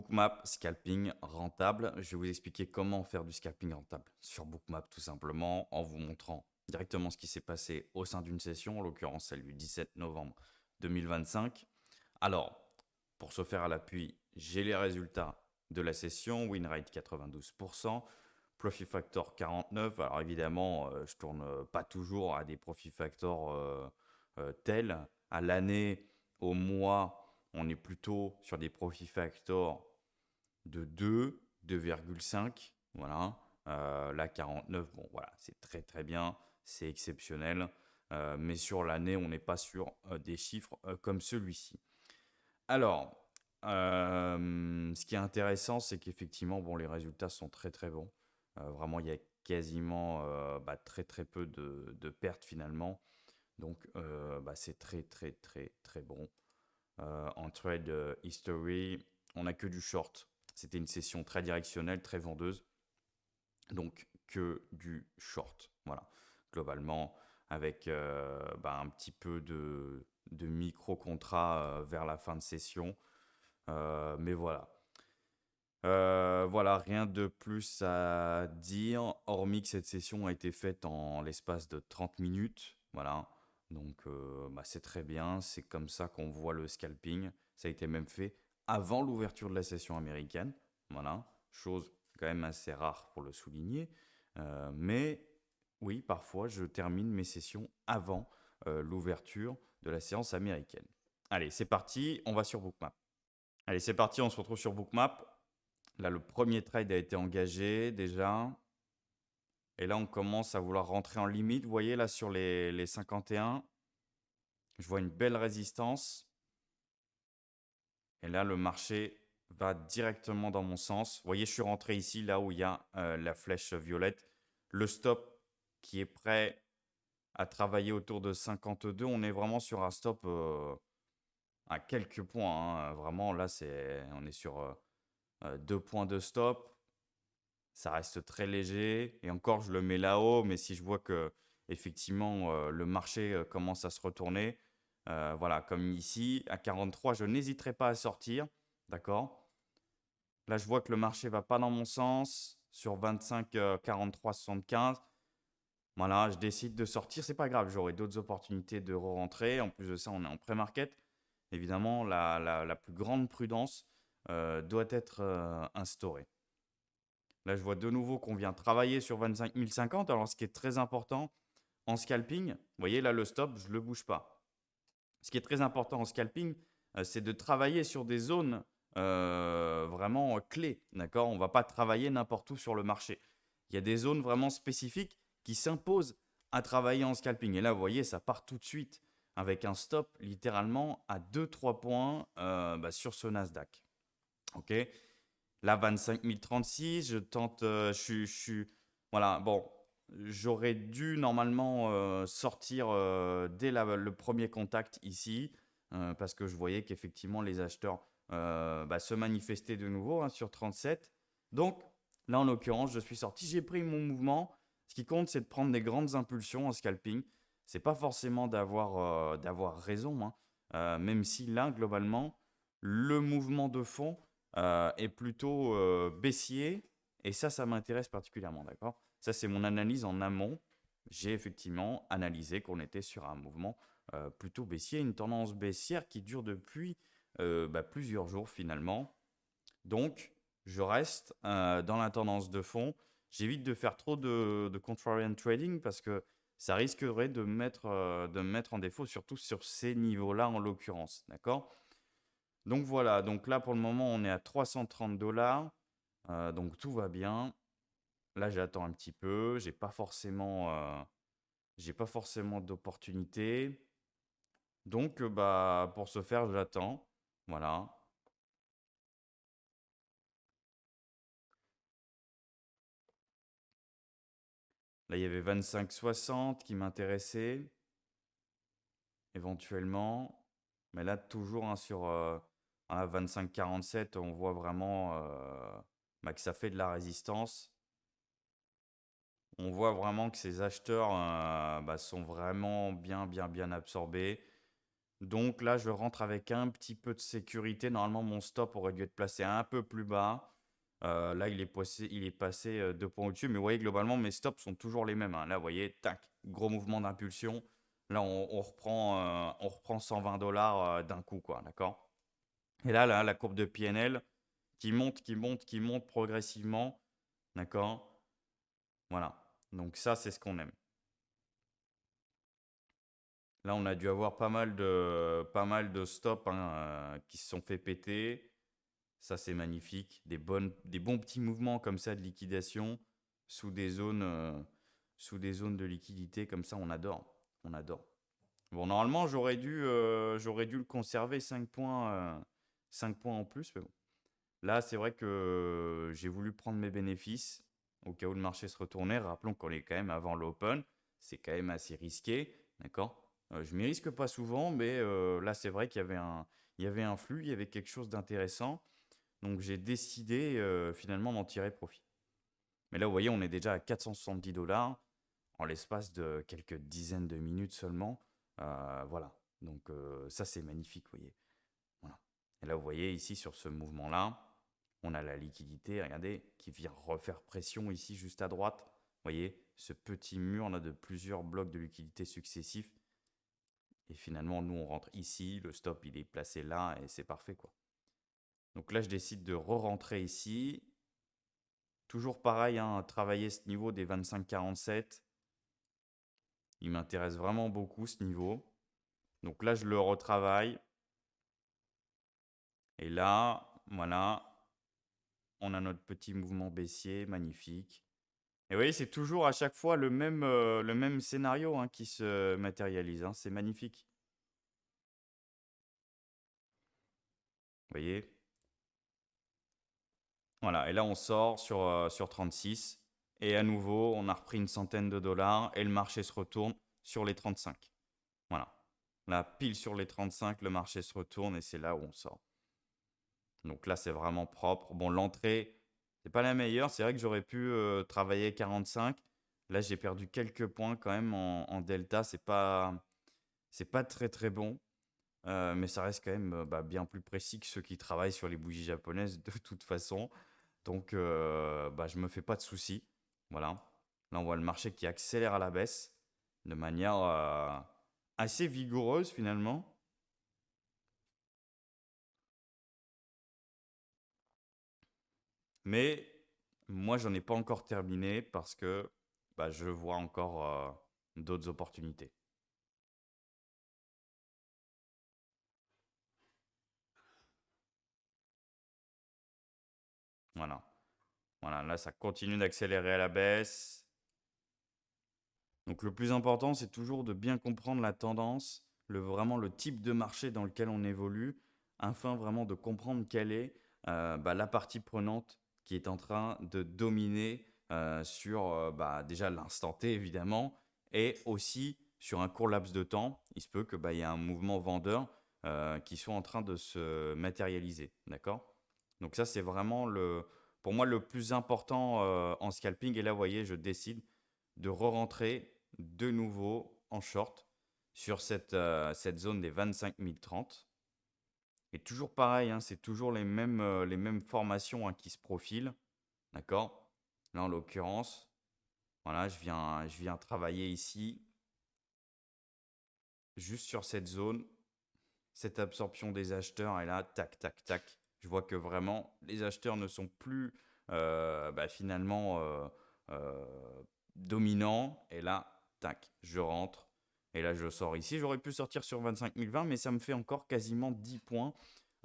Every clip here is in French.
Bookmap, scalping rentable. Je vais vous expliquer comment faire du scalping rentable sur Bookmap tout simplement en vous montrant directement ce qui s'est passé au sein d'une session, en l'occurrence celle du 17 novembre 2025. Alors, pour se faire à l'appui, j'ai les résultats de la session, win rate 92%, profit factor 49. Alors évidemment, je tourne pas toujours à des profit factors tels. À l'année, au mois, on est plutôt sur des profit factors de 2, 2,5. Voilà. Là, 49, bon, voilà, c'est très très bien, c'est exceptionnel. Mais sur l'année, on n'est pas sur des chiffres comme celui-ci. Alors, ce qui est intéressant, c'est qu'effectivement, bon, les résultats sont très très bons. Vraiment, il y a quasiment très très peu de pertes finalement. Donc, c'est très très très très bon. En trade history, on n'a que du short. C'était une session très directionnelle, très vendeuse. Donc, que du short. Voilà. Globalement, avec un petit peu de micro-contrat vers la fin de session. Mais voilà. Voilà, rien de plus à dire, hormis que cette session a été faite en l'espace de 30 minutes. Voilà, donc c'est très bien, c'est comme ça qu'on voit le scalping. Ça a été même fait avant l'ouverture de la session américaine. Voilà, chose quand même assez rare pour le souligner. Mais oui, parfois je termine mes sessions avant l'ouverture de la séance américaine. Allez, c'est parti, on va sur Bookmap. Allez, c'est parti, on se retrouve sur Bookmap. Là, le premier trade a été engagé déjà. Et là, on commence à vouloir rentrer en limite. Vous voyez, là, sur les 51, je vois une belle résistance. Et là, le marché va directement dans mon sens. Vous voyez, je suis rentré ici, là où il y a la flèche violette. Le stop qui est prêt à travailler autour de 52. On est vraiment sur un stop à quelques points, hein. Vraiment, là, on est sur 2 points de stop. Ça reste très léger et encore je le mets là-haut, mais si je vois que effectivement le marché commence à se retourner, voilà, comme ici à 43, je n'hésiterai pas à sortir, d'accord? Là, je vois que le marché va pas dans mon sens sur 25, 43, 75. Voilà, je décide de sortir, c'est pas grave, j'aurai d'autres opportunités de re-rentrer. En plus de ça, on est en pré-market. Évidemment, la plus grande prudence doit être instaurée. Là, je vois de nouveau qu'on vient travailler sur 25 050. Alors, ce qui est très important en scalping, vous voyez là, le stop, je ne le bouge pas. Ce qui est très important en scalping, c'est de travailler sur des zones vraiment clés. D'accord? On ne va pas travailler n'importe où sur le marché. Il y a des zones vraiment spécifiques qui s'imposent à travailler en scalping. Et là, vous voyez, ça part tout de suite avec un stop littéralement à 2-3 points sur ce Nasdaq. OK? Là, 25 036, je tente, voilà, bon, j'aurais dû normalement sortir dès le premier contact ici, parce que je voyais qu'effectivement les acheteurs se manifestaient de nouveau, hein, sur 37. Donc, là, en l'occurrence, je suis sorti, j'ai pris mon mouvement. Ce qui compte, c'est de prendre des grandes impulsions en scalping. C'est pas forcément d'avoir raison, hein, même si là, globalement, le mouvement de fond est plutôt baissier. Et ça m'intéresse particulièrement, d'accord? Ça, c'est mon analyse en amont. J'ai effectivement analysé qu'on était sur un mouvement plutôt baissier, une tendance baissière qui dure depuis plusieurs jours finalement. Donc, je reste dans la tendance de fond. J'évite de faire trop de contrarian trading parce que ça risquerait de me mettre en défaut, surtout sur ces niveaux-là en l'occurrence, d'accord? Donc voilà, donc là pour le moment on est à 330 $, donc tout va bien. Là j'attends un petit peu, j'ai pas forcément d'opportunité. Donc pour ce faire j'attends, voilà. Là il y avait 25,60 qui m'intéressait éventuellement, mais là toujours, hein, sur 25,47 on voit vraiment que ça fait de la résistance. On voit vraiment que ces acheteurs sont vraiment bien absorbés. Donc là, je rentre avec un petit peu de sécurité. Normalement, mon stop aurait dû être placé un peu plus bas. Là, il est passé 2 points au-dessus. Mais vous voyez, globalement, mes stops sont toujours les mêmes, hein. Là, vous voyez, tac, gros mouvement d'impulsion. Là, on reprend 120 $ d'un coup, quoi, d'accord? Et là, la courbe de PNL qui monte, qui monte, qui monte progressivement, d'accord? Voilà. Donc ça, c'est ce qu'on aime. Là, on a dû avoir pas mal de stops, hein, qui se sont fait péter. Ça, c'est magnifique. Des bons petits mouvements comme ça de liquidation sous des zones de liquidité comme ça, on adore. On adore. Bon, normalement, j'aurais dû le conserver 5 points, 5 points en plus. Mais bon. Là, c'est vrai que j'ai voulu prendre mes bénéfices au cas où le marché se retournait. Rappelons qu'on est quand même avant l'open. C'est quand même assez risqué. D'accord? Je m'y risque pas souvent, mais là, c'est vrai qu'il y avait un flux, il y avait quelque chose d'intéressant. Donc, j'ai décidé finalement d'en tirer profit. Mais là, vous voyez, on est déjà à 470 $ en l'espace de quelques dizaines de minutes seulement. Voilà. Donc, ça, c'est magnifique, vous voyez. Voilà. Et là, vous voyez ici sur ce mouvement-là, on a la liquidité, regardez, qui vient refaire pression ici juste à droite. Vous voyez, ce petit mur là de plusieurs blocs de liquidité successifs. Et finalement, nous, on rentre ici, le stop, il est placé là et c'est parfait, quoi. Donc là, je décide de re-rentrer ici. Toujours pareil, hein, travailler ce niveau des 25,47. Il m'intéresse vraiment beaucoup ce niveau. Donc là, je le retravaille. Et là, voilà, on a notre petit mouvement baissier, magnifique. Et vous voyez, c'est toujours à chaque fois le même scénario, hein, qui se matérialise, hein. C'est magnifique. Vous voyez? Voilà, et là, on sort sur 36. Et à nouveau, on a repris une centaine de dollars et le marché se retourne sur les 35. Voilà. Là, pile sur les 35, le marché se retourne et c'est là où on sort. Donc là, c'est vraiment propre. Bon, l'entrée, c'est pas la meilleure. C'est vrai que j'aurais pu travailler 45. Là, j'ai perdu quelques points quand même en delta. C'est pas très très bon. Mais ça reste quand même bien plus précis que ceux qui travaillent sur les bougies japonaises de toute façon. Donc, je me fais pas de soucis. Voilà. Là, on voit le marché qui accélère à la baisse de manière assez vigoureuse finalement. Mais moi, j'en ai pas encore terminé parce que je vois encore d'autres opportunités. Voilà. Voilà, là, ça continue d'accélérer à la baisse. Donc, le plus important, c'est toujours de bien comprendre la tendance, vraiment le type de marché dans lequel on évolue, afin vraiment de comprendre quelle est la partie prenante qui est en train de dominer sur déjà l'instant T, évidemment, et aussi sur un court laps de temps. Il se peut que y ait un mouvement vendeur qui soit en train de se matérialiser. D'accord? Donc ça, c'est vraiment pour moi le plus important en scalping. Et là, vous voyez, je décide de re-rentrer de nouveau en short sur cette zone des 25 030. Et toujours pareil, hein, c'est toujours les mêmes formations, hein, qui se profilent. D'accord? Là, en l'occurrence, voilà, je viens travailler ici, juste sur cette zone, cette absorption des acheteurs. Et là, tac, tac, tac. Je vois que vraiment, les acheteurs ne sont plus finalement dominants. Et là, tac, je rentre. Et là, je sors ici. J'aurais pu sortir sur 25 020, mais ça me fait encore quasiment 10 points.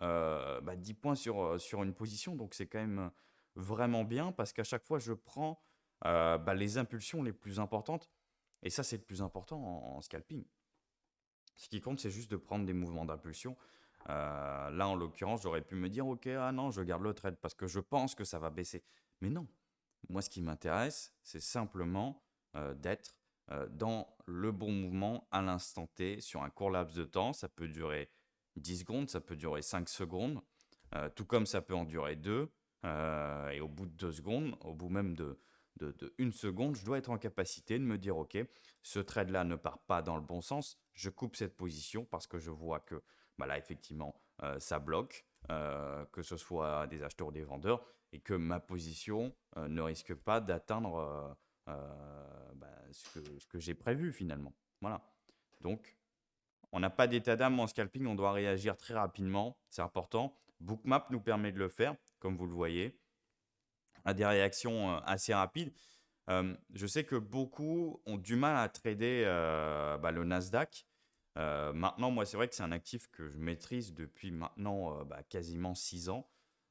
10 points sur une position. Donc, c'est quand même vraiment bien parce qu'à chaque fois, je prends les impulsions les plus importantes. Et ça, c'est le plus important en scalping. Ce qui compte, c'est juste de prendre des mouvements d'impulsion. Là, en l'occurrence, j'aurais pu me dire, ok, ah non, je garde le trade parce que je pense que ça va baisser. Mais non, moi, ce qui m'intéresse, c'est simplement d'être dans le bon mouvement à l'instant T sur un court laps de temps. Ça peut durer 10 secondes, ça peut durer 5 secondes, tout comme ça peut en durer 2. Et au bout de 2 secondes, au bout même de 1 seconde, je dois être en capacité de me dire: «OK, ce trade-là ne part pas dans le bon sens, je coupe cette position parce que je vois que, bah, là, effectivement, ça bloque, que ce soit des acheteurs ou des vendeurs et que ma position, ne risque pas d'atteindre, bah, ce que j'ai prévu finalement». Voilà. Donc on n'a pas d'état d'âme en scalping, on doit réagir très rapidement, c'est important. Bookmap nous permet de le faire, comme vous le voyez, à des réactions assez rapides. Je sais que beaucoup ont du mal à trader bah, le Nasdaq. Maintenant, moi, c'est vrai que c'est un actif que je maîtrise depuis maintenant bah, quasiment 6 ans.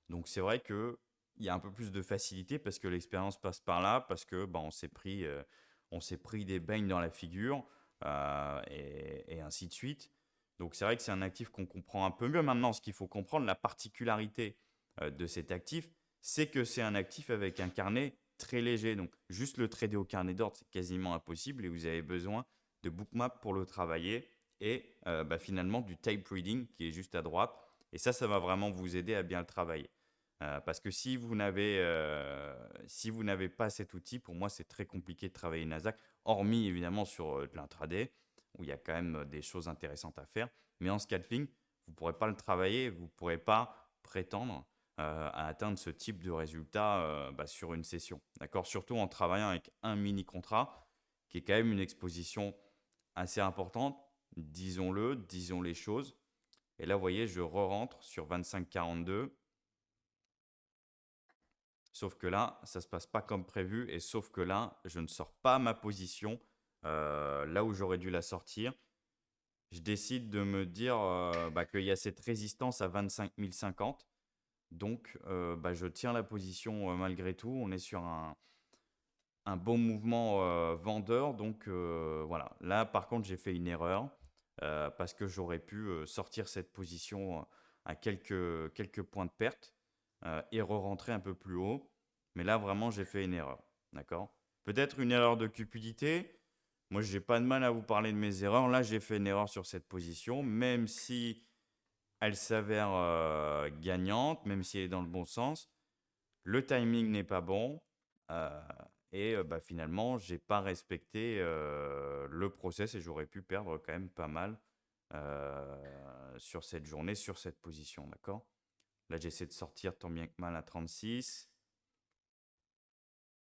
Donc, c'est vrai qu'il y a un peu plus de facilité parce que l'expérience passe par là, parce que bah, on s'est pris des baignes dans la figure et ainsi de suite. Donc, c'est vrai que c'est un actif qu'on comprend un peu mieux maintenant. Ce qu'il faut comprendre, la particularité de cet actif, c'est que c'est un actif avec un carnet très léger. Donc, juste le trader au carnet d'ordre, c'est quasiment impossible et vous avez besoin de Bookmap pour le travailler et bah, finalement du tape reading qui est juste à droite. Et ça va vraiment vous aider à bien le travailler. Parce que si vous n'avez pas cet outil, pour moi, c'est très compliqué de travailler Nasdaq, hormis évidemment sur de l'intraday, où il y a quand même des choses intéressantes à faire. Mais en scalping, vous ne pourrez pas le travailler, vous ne pourrez pas prétendre à atteindre ce type de résultat bah, sur une session. D'accord. Surtout en travaillant avec un mini contrat, qui est quand même une exposition assez importante, disons-le, disons les choses. Et là, vous voyez, je re-rentre sur 25,42. Sauf que là, ça ne se passe pas comme prévu. Et sauf que là, je ne sors pas ma position là où j'aurais dû la sortir. Je décide de me dire bah, qu'il y a cette résistance à 25 050. Donc, bah, je tiens la position malgré tout. On est sur un bon mouvement vendeur. Donc, voilà. Là, par contre, j'ai fait une erreur parce que j'aurais pu sortir cette position à quelques points de perte et re-rentrer un peu plus haut. Mais là, vraiment, j'ai fait une erreur. D'accord. Peut-être une erreur de cupidité. Moi, je n'ai pas de mal à vous parler de mes erreurs. Là, j'ai fait une erreur sur cette position, même si elle s'avère gagnante, même si elle est dans le bon sens. Le timing n'est pas bon. euh, et bah, finalement, j'ai pas respecté le process et j'aurais pu perdre quand même pas mal sur cette journée, sur cette position. D'accord. Là, j'essaie de sortir tant bien que mal à 36.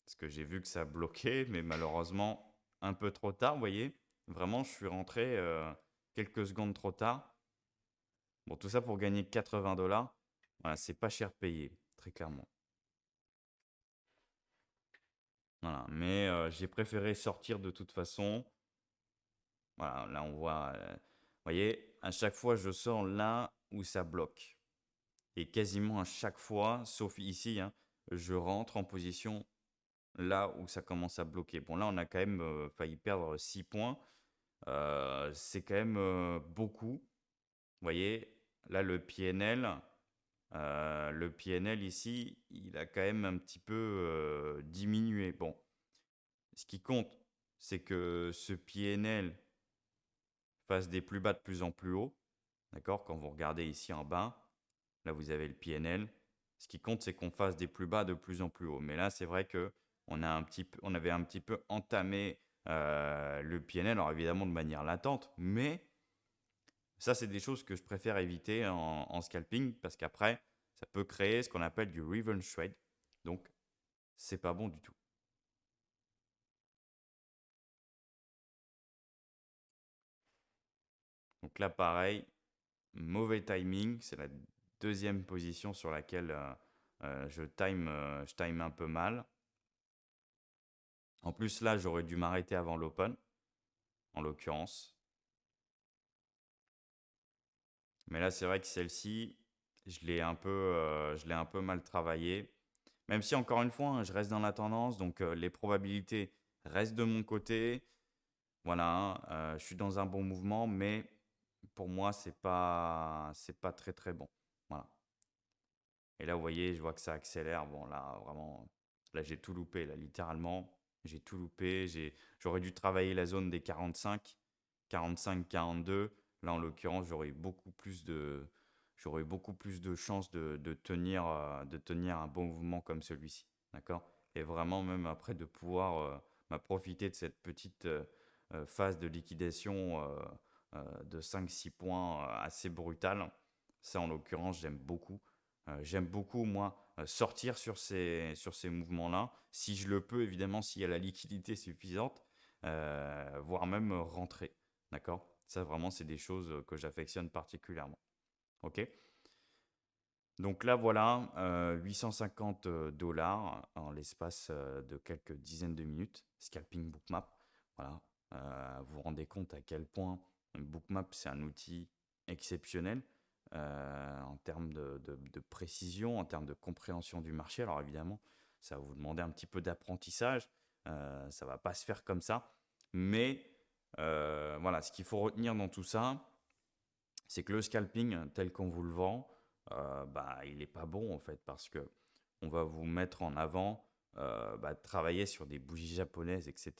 Parce que j'ai vu que ça bloquait, mais malheureusement, un peu trop tard, vous voyez. Vraiment, je suis rentré quelques secondes trop tard. Bon, tout ça pour gagner 80 $. Voilà, c'est pas cher payé, très clairement. Voilà, mais j'ai préféré sortir de toute façon. Voilà, là on voit, vous voyez, à chaque fois je sors là où ça bloque. Et quasiment à chaque fois, sauf ici, hein, je rentre en position là où ça commence à bloquer. Bon, là on a quand même failli perdre 6 points. C'est quand même beaucoup. Vous voyez, là le PNL ici, il a quand même un petit peu diminué. Bon, ce qui compte, c'est que ce PNL fasse des plus bas de plus en plus haut. D'accord. Quand vous regardez ici en bas, là vous avez le PNL. Ce qui compte, c'est qu'on fasse des plus bas de plus en plus haut. Mais là, c'est vrai que on avait un petit peu entamé le PNL, alors évidemment de manière latente, mais ça, c'est des choses que je préfère éviter en scalping parce qu'après, ça peut créer ce qu'on appelle du revenge trade. Donc, c'est pas bon du tout. Donc là, pareil, mauvais timing. C'est la deuxième position sur laquelle je time un peu mal. En plus, là, j'aurais dû m'arrêter avant l'open, en l'occurrence. Mais là, c'est vrai que celle-ci, je l'ai un peu mal travaillée. Même si, encore une fois, hein, je reste dans la tendance, donc les probabilités restent de mon côté. Voilà, hein, je suis dans un bon mouvement, mais pour moi, c'est pas très très bon. Voilà. Et là, vous voyez, je vois que ça accélère. Bon, là, vraiment, là, j'ai tout loupé, là, littéralement. J'ai tout loupé. J'aurais dû travailler la zone des 45, 45, 42. Là, en l'occurrence, j'aurais beaucoup plus de chances de tenir un bon mouvement comme celui-ci. D'accord? et vraiment même après de pouvoir profiter de cette petite phase de liquidation de 5-6 points assez brutale. Ça, en l'occurrence, j'aime beaucoup. J'aime beaucoup, moi, sortir sur ces mouvements-là, si je le peux, évidemment, s'il y a la liquidité suffisante, voire même rentrer. D'accord? Ça, vraiment, c'est des choses que j'affectionne particulièrement. OK? Donc là, voilà, 850 dollars en l'espace de quelques dizaines de minutes. Scalping Bookmap. Voilà. Vous vous rendez compte à quel point Bookmap, c'est un outil exceptionnel en termes de précision, en termes de compréhension du marché. Alors évidemment, ça va vous demander un petit peu d'apprentissage. Ça ne va pas se faire comme ça. Mais voilà, ce qu'il faut retenir dans tout ça, c'est que le scalping tel qu'on vous le vend, il n'est pas bon en fait parce que on va vous mettre en avant, travailler sur des bougies japonaises, etc.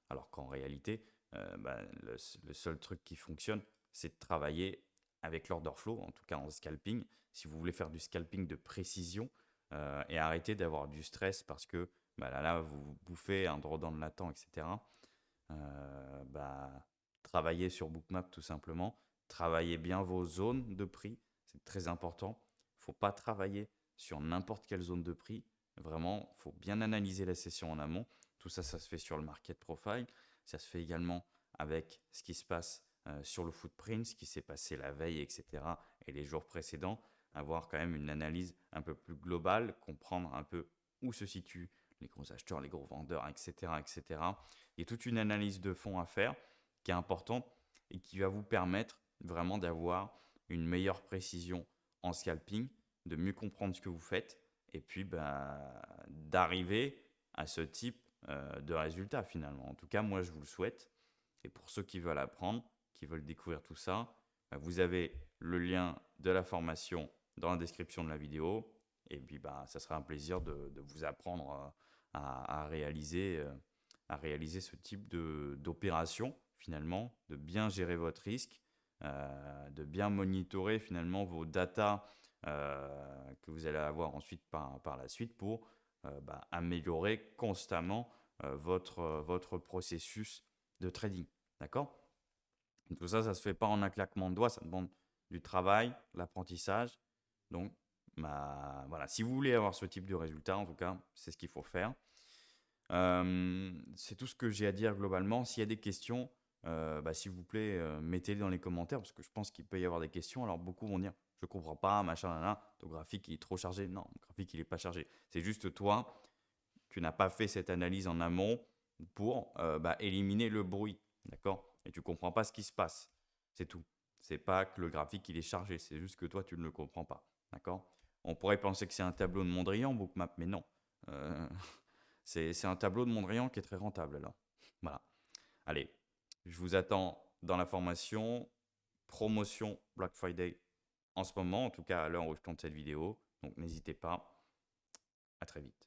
Alors qu'en réalité, le seul truc qui fonctionne, c'est de travailler avec l'order flow, en tout cas en scalping. Si vous voulez faire du scalping de précision et arrêter d'avoir du stress parce que là, vous bouffez un drawdown latent, etc. Travaillez sur Bookmap tout simplement. Travaillez bien vos zones de prix, c'est très important. Il ne faut pas travailler sur n'importe quelle zone de prix. Vraiment, il faut bien analyser la session en amont. Tout ça, ça se fait sur le market profile. Ça se fait également avec ce qui se passe sur le footprint, ce qui s'est passé la veille, etc. et les jours précédents. Avoir quand même une analyse un peu plus globale, comprendre un peu où se situent les gros acheteurs, les gros vendeurs, etc., etc. Il y a toute une analyse de fond à faire qui est importante et qui va vous permettre vraiment d'avoir une meilleure précision en scalping, de mieux comprendre ce que vous faites et puis d'arriver à ce type de résultat finalement. En tout cas, moi, je vous le souhaite. Et pour ceux qui veulent apprendre, qui veulent découvrir tout ça, vous avez le lien de la formation dans la description de la vidéo. Et puis, ça sera un plaisir de vous apprendre à réaliser ce type d'opération, finalement, de bien gérer votre risque, de bien monitorer finalement vos datas que vous allez avoir ensuite par la suite pour améliorer constamment votre processus de trading. D'accord? Tout ça, ça ne se fait pas en un claquement de doigts, ça demande du travail, de l'apprentissage. Donc, voilà, si vous voulez avoir ce type de résultat, en tout cas, c'est ce qu'il faut faire. C'est tout ce que j'ai à dire globalement. S'il y a des questions, s'il vous plaît, mettez-les dans les commentaires parce que je pense qu'il peut y avoir des questions. Alors, beaucoup vont dire je ne comprends pas, machin, là, ton graphique il est trop chargé. Non, le graphique il n'est pas chargé. C'est juste toi, tu n'as pas fait cette analyse en amont pour éliminer le bruit. D'accord? Et tu ne comprends pas ce qui se passe. C'est tout. C'est pas que le graphique il est chargé, c'est juste que toi tu ne le comprends pas. D'accord? On pourrait penser que c'est un tableau de Mondrian, Bookmap, mais non. Euh, c'est un tableau de Mondrian qui est très rentable là. Voilà. Allez, je vous attends dans la formation promotion Black Friday en ce moment, en tout cas à l'heure où je tourne cette vidéo. Donc n'hésitez pas. À très vite.